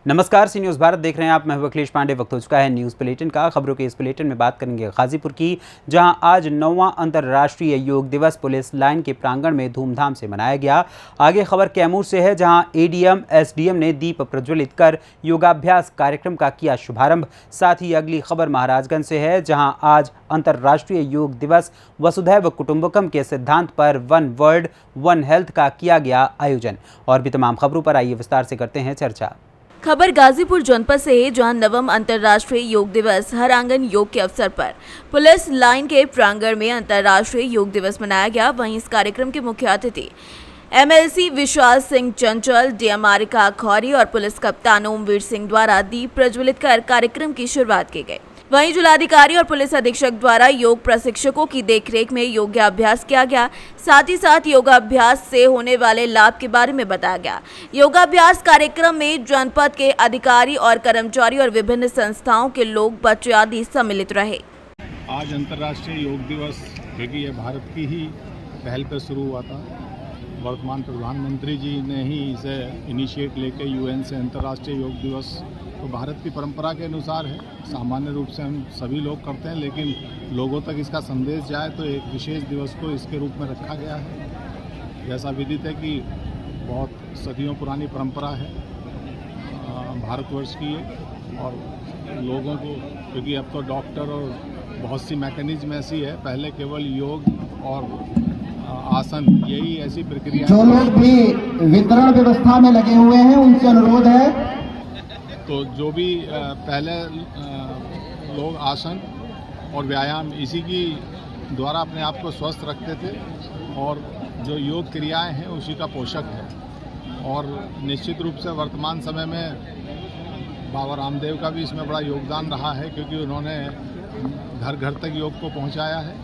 नमस्कार, सी न्यूज़ भारत देख रहे हैं आप। मैं अखिलेश पांडे। वक्त हो चुका है न्यूज़ बुलेटिन का। खबरों के इस बुलेटिन में बात करेंगे गाजीपुर की, जहां आज 9वां अंतर्राष्ट्रीय योग दिवस पुलिस लाइन के प्रांगण में धूमधाम से मनाया गया। आगे खबर कैमूर से है, जहां एडीएम एसडीएम ने दीप प्रज्वलित कर योगाभ्यास कार्यक्रम का किया शुभारंभ। साथ ही अगली खबर महाराजगंज से है, जहां आज अंतर्राष्ट्रीय योग दिवस वसुधैव कुटुंबकम के सिद्धांत पर वन वर्ल्ड वन हेल्थ का किया गया आयोजन। और भी तमाम खबरों पर आइए विस्तार से करते हैं चर्चा। खबर गाजीपुर जनपद से है, जहां 9वां अंतर्राष्ट्रीय योग दिवस हर आंगन योग के अवसर पर पुलिस लाइन के प्रांगण में अंतर्राष्ट्रीय योग दिवस मनाया गया। वहीं इस कार्यक्रम के मुख्य अतिथि एमएलसी विशाल सिंह चंचल, डीएम आरिका खौरी और पुलिस कप्तान ओमवीर सिंह द्वारा दीप प्रज्वलित कर कार्यक्रम की शुरुआत की गई। वहीं जिलाधिकारी और पुलिस अधीक्षक द्वारा योग प्रशिक्षकों की देखरेख में योगाभ्यास किया गया। साथ ही साथ योगाभ्यास से होने वाले लाभ के बारे में बताया गया। योगाभ्यास कार्यक्रम में जनपद के अधिकारी और कर्मचारी और विभिन्न संस्थाओं के लोग, बच्चे आदि सम्मिलित रहे। आज अंतर्राष्ट्रीय योग दिवस, क्योंकि ये भारत की ही पहल पर शुरू हुआ था। वर्तमान प्रधानमंत्री जी ने ही इसे इनिशिएट लेके यूएन से अंतर्राष्ट्रीय योग दिवस, तो भारत की परंपरा के अनुसार है। सामान्य रूप से हम सभी लोग करते हैं, लेकिन लोगों तक इसका संदेश जाए तो एक विशेष दिवस को इसके रूप में रखा गया है। जैसा विदित है कि बहुत सदियों पुरानी परंपरा है भारतवर्ष की है, और लोगों को, क्योंकि अब तो डॉक्टर और बहुत सी मैकेनिज्म ऐसी है, पहले केवल योग और आसन, यही ऐसी प्रक्रिया। जो लोग भी वितरण व्यवस्था में लगे हुए हैं उनसे अनुरोध है, तो जो भी पहले लोग आसन और व्यायाम इसी की द्वारा अपने आप को स्वस्थ रखते थे, और जो योग क्रियाएं हैं उसी का पोषक है। और निश्चित रूप से वर्तमान समय में बाबा रामदेव का भी इसमें बड़ा योगदान रहा है, क्योंकि उन्होंने घर घर तक योग को पहुंचाया है।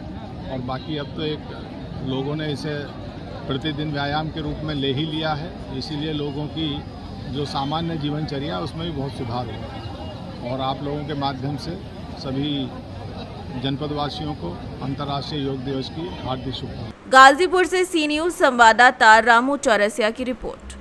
और बाकी अब तो एक लोगों ने इसे प्रतिदिन व्यायाम के रूप में ले ही लिया है, इसीलिए लोगों की जो सामान्य जीवनचर्या उसमें भी बहुत सुधार हुआ। और आप लोगों के माध्यम से सभी जनपदवासियों को अंतर्राष्ट्रीय योग दिवस की हार्दिक शुभकामनाएं। गाजीपुर से सी न्यूज़ संवाददाता रामू चौरसिया की रिपोर्ट।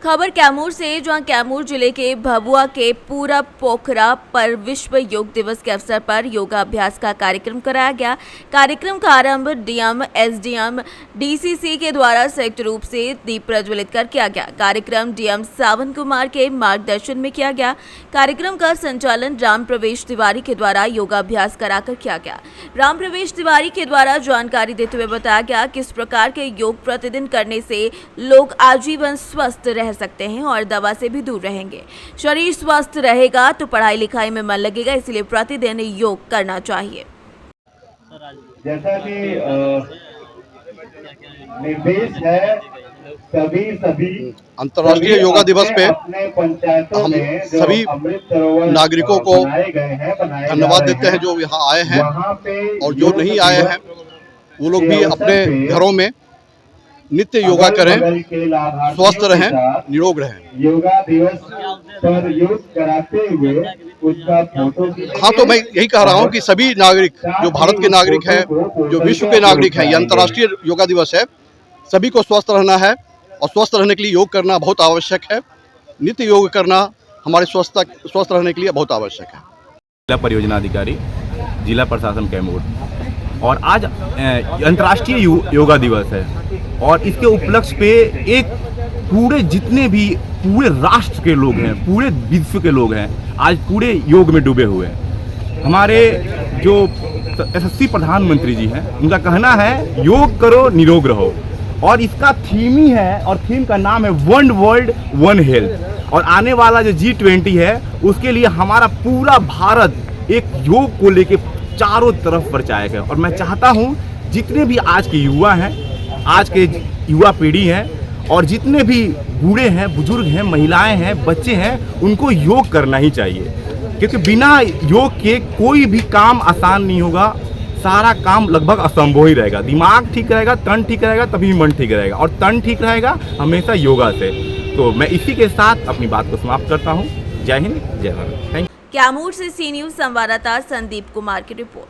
खबर कैमूर से, जहां कैमूर जिले के भभुआ के पूरा पोखरा पर विश्व योग दिवस के अवसर पर योगाभ्यास का कार्यक्रम कराया गया। कार्यक्रम का आरंभ डीएम एसडीएम डीसीसी के द्वारा संयुक्त रूप से दीप प्रज्वलित कर किया गया। कार्यक्रम डीएम सावन कुमार के मार्गदर्शन में किया गया। कार्यक्रम का संचालन राम प्रवेश तिवारी के द्वारा योगाभ्यास कराकर किया गया। राम प्रवेश तिवारी के द्वारा जानकारी देते हुए बताया गया कि इस प्रकार के योग प्रतिदिन करने से लोग आजीवन स्वस्थ रह सकते हैं और दवा से भी दूर रहेंगे। शरीर स्वस्थ रहेगा तो पढ़ाई लिखाई में मन लगेगा, इसलिए प्रतिदिन योग करना चाहिए। जैसा कि निर्देश है, सभी अंतर्राष्ट्रीय योगा दिवस पे हम सभी नागरिकों को धन्यवाद देते हैं जो यहाँ आए हैं, और जो नहीं आए हैं वो लोग भी अपने घरों में नित्य योगा करें, स्वस्थ रहें, निरोग रहें। योगा दिवस पर योग कराते हुए उसका फोटो। हाँ, तो मैं यही कह रहा हूँ कि सभी नागरिक, जो भारत के नागरिक हैं, जो विश्व के नागरिक हैं, ये अंतर्राष्ट्रीय योगा दिवस है। सभी को स्वस्थ रहना है, और स्वस्थ रहने के लिए योग करना बहुत आवश्यक है। नित्य योग करना हमारे स्वस्थ रहने के लिए बहुत आवश्यक है। जिला परियोजना अधिकारी, जिला प्रशासन कैमूर, और आज अंतर्राष्ट्रीय योगा दिवस है, और इसके उपलक्ष्य पे एक पूरे राष्ट्र के लोग हैं, पूरे विश्व के लोग हैं, आज पूरे योग में डूबे हुए हैं। हमारे जो यशस्वी प्रधानमंत्री जी हैं, उनका कहना है योग करो निरोग रहो, और इसका थीम ही है, और थीम का नाम है वन वर्ल्ड वन हेल्थ। और आने वाला जो G20 है, उसके लिए हमारा पूरा भारत एक योग को लेके चारों तरफ प्रचारक है। और मैं चाहता हूं जितने भी आज के युवा हैं, आज के युवा पीढ़ी हैं, और जितने भी बूढ़े हैं, बुजुर्ग हैं, महिलाएं हैं, बच्चे हैं, उनको योग करना ही चाहिए, क्योंकि बिना योग के कोई भी काम आसान नहीं होगा। सारा काम लगभग असंभव ही रहेगा। दिमाग ठीक रहेगा, तन ठीक रहेगा, तभी मन ठीक रहेगा, और तन ठीक रहेगा हमेशा योगा से। तो मैं इसी के साथ अपनी बात को समाप्त करता हूँ। जय हिंद, जय भारत। Thank you. कैमूर से सी न्यूज़ संवाददाता संदीप कुमार की रिपोर्ट।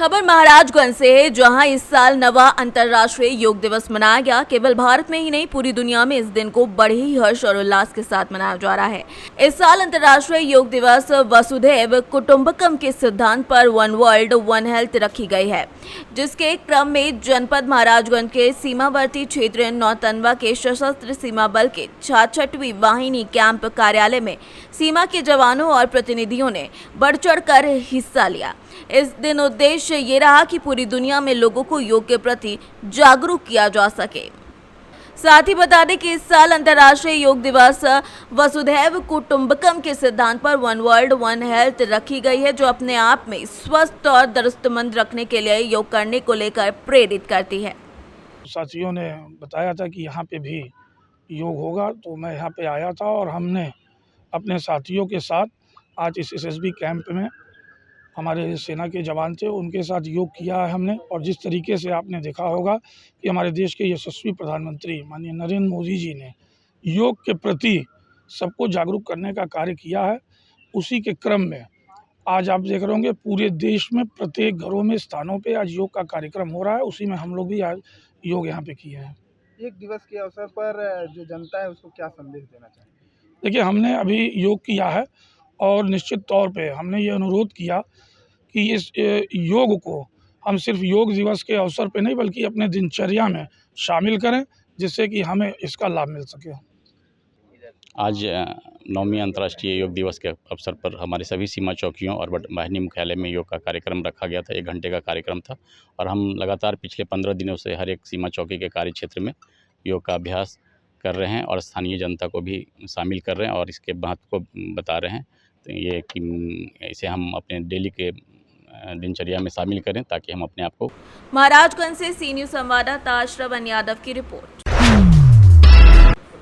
खबर महाराजगंज से है, जहां इस साल 9वां अंतर्राष्ट्रीय योग दिवस मनाया गया। केवल भारत में ही नहीं, पूरी दुनिया में इस दिन को बड़े ही हर्ष और उल्लास के साथ मनाया जा रहा है। इस साल अंतर्राष्ट्रीय योग दिवस वसुधैव कुटुंबकम के सिद्धांत पर वन वर्ल्ड वन हेल्थ रखी गई है, जिसके क्रम में जनपद महाराजगंज के सीमावर्ती क्षेत्र नौतनवा के सशस्त्र सीमा बल के 66वीं वाहिनी कैंप कार्यालय में सीमा के जवानों और प्रतिनिधियों ने बढ़ चढ़ कर हिस्सा लिया। इस दिन उद्देश्य ये रहा कि पूरी दुनिया में लोगों को योग के प्रति जागरूक किया जा सके। साथ ही बता दें कि इस साल अंतर्राष्ट्रीय योग दिवस वसुधैव कुटुंबकम के सिद्धांत पर वन वर्ल्ड वन हेल्थ रखी गई है, जो अपने आप में स्वस्थ और दरुस्तमंद रखने के लिए योग करने को लेकर प्रेरित करती है। साथियों ने बताया था कि यहाँ पे भी योग होगा, तो मैं यहाँ पे आया था और हमने अपने साथियों के साथ आज इस SSB कैंप में हमारे सेना के जवान थे, उनके साथ योग किया है हमने। और जिस तरीके से आपने देखा होगा कि हमारे देश के यशस्वी प्रधानमंत्री माननीय नरेंद्र मोदी जी ने योग के प्रति सबको जागरूक करने का कार्य किया है, उसी के क्रम में आज आप देख रहे होंगे पूरे देश में प्रत्येक घरों में स्थानों पे आज योग का कार्यक्रम हो रहा है। उसी में हम लोग भी आज योग यहाँ पे किए हैं। एक दिवस के अवसर पर जो जनता है उसको क्या संदेश देना चाहिए? देखिए, हमने अभी योग किया है और निश्चित तौर पे हमने ये अनुरोध किया कि इस योग को हम सिर्फ योग दिवस के अवसर पे नहीं बल्कि अपने दिनचर्या में शामिल करें, जिससे कि हमें इसका लाभ मिल सके। आज 9वीं अंतर्राष्ट्रीय योग दिवस के अवसर पर हमारे सभी सीमा चौकियों और वाहिनी मुख्यालय में योग का कार्यक्रम रखा गया था। 1 घंटे का कार्यक्रम था और हम लगातार पिछले 15 दिनों से हर एक सीमा चौकी के कार्य क्षेत्र में योग का अभ्यास कर रहे हैं और स्थानीय जनता को भी शामिल कर रहे हैं और इसके महत्व को बता रहे हैं। तो ये कि इसे हम अपने डेली के दिनचर्या में शामिल करें ताकि हम अपने आप को। महाराजगंज से सी न्यूज़ संवाददाता श्रवण यादव की रिपोर्ट।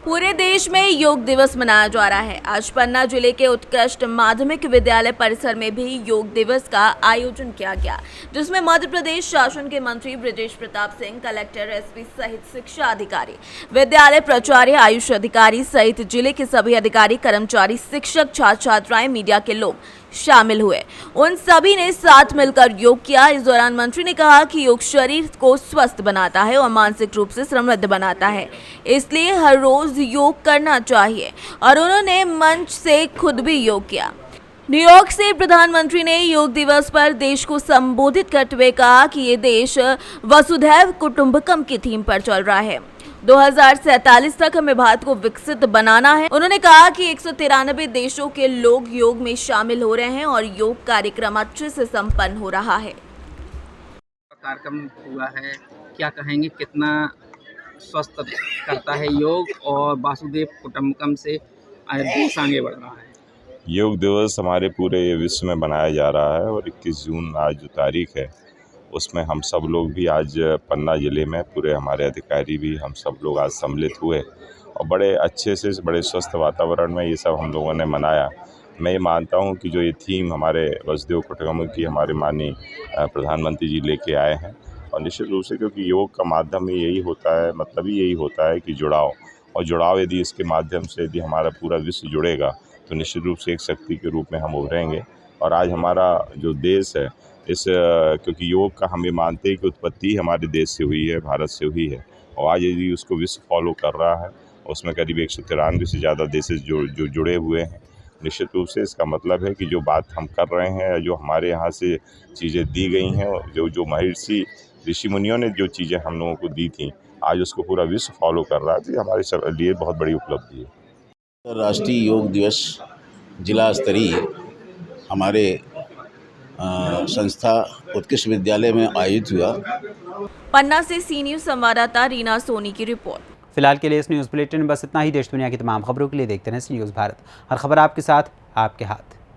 पूरे देश में योग दिवस मनाया जा रहा है। आज पन्ना जिले के उत्कृष्ट माध्यमिक विद्यालय परिसर में भी योग दिवस का आयोजन किया गया, जिसमें मध्य प्रदेश शासन के मंत्री ब्रजेश प्रताप सिंह, कलेक्टर, एसपी सहित शिक्षा अधिकारी, विद्यालय प्राचार्य, आयुष अधिकारी सहित जिले के सभी अधिकारी, कर्मचारी, शिक्षक, छात्र छात्राएं, मीडिया के लोग शामिल हुए। उन सभी ने साथ मिलकर योग किया। इस दौरान मंत्री ने कहा कि योग शरीर को स्वस्थ बनाता है और मानसिक रूप से समृद्ध बनाता है, इसलिए हर रोज योग करना चाहिए और उन्होंने मंच से खुद भी योग किया। न्यूयॉर्क से प्रधानमंत्री ने योग दिवस पर देश को संबोधित करते हुए कहा कि ये देश वसुधैव कुटुंबकम की थीम पर चल रहा है। 2047 तक हमें भारत को विकसित बनाना है। उन्होंने कहा कि 193 देशों के लोग योग में शामिल हो रहे हैं और योग कार्यक्रम अच्छे से संपन्न हो रहा है। कार्यक्रम हुआ है, क्या कहेंगे, कितना स्वस्थ करता है योग और वासुदेव कुटुंबकम से देश आगे बढ़ रहा है। योग दिवस हमारे पूरे विश्व में मनाया जा रहा है और 21 जून आज जो तारीख है उसमें हम सब लोग भी आज पन्ना ज़िले में पूरे हमारे अधिकारी भी हम सब लोग आज सम्मिलित हुए और बड़े अच्छे से बड़े स्वस्थ वातावरण में ये सब हम लोगों ने मनाया। मैं ये मानता हूँ कि जो ये थीम हमारे वसुधैव कुटुंबकम की हमारे माननीय प्रधानमंत्री जी लेके आए हैं और निश्चित रूप से क्योंकि योग का माध्यम यही होता है, मतलब ही यही होता है कि जुड़ाव, और जुड़ाव यदि इसके माध्यम से यदि हमारा पूरा विश्व जुड़ेगा तो निश्चित रूप से एक शक्ति के रूप में हम उभरेंगे। और आज हमारा जो देश है इस क्योंकि योग का हम ये मानते हैं कि उत्पत्ति हमारे देश से हुई है, भारत से हुई है, और आज यदि उसको विश्व फॉलो कर रहा है उसमें करीब 193 से ज़्यादा देश जो जुड़े हुए हैं। निश्चित रूप से इसका मतलब है कि जो बात हम कर रहे हैं, जो हमारे यहाँ से चीज़ें दी गई हैं, जो महर्षि ऋषि मुनियों ने जो चीज़ें हम लोगों को दी थी, आज उसको पूरा विश्व फॉलो कर रहा है। तो ये हमारे सब लिए बहुत बड़ी उपलब्धि है। राष्ट्रीय योग दिवस जिला स्तरीय हमारे संस्था उत्कृष्ट विद्यालय में आयोजित हुआ। पन्ना से सी न्यूज़ संवाददाता रीना सोनी की रिपोर्ट। फिलहाल के लिए इस न्यूज़ बुलेटिन में बस इतना ही। देश दुनिया की तमाम खबरों के लिए देखते रहें सी न्यूज़ भारत। हर खबर आपके साथ, आपके हाथ।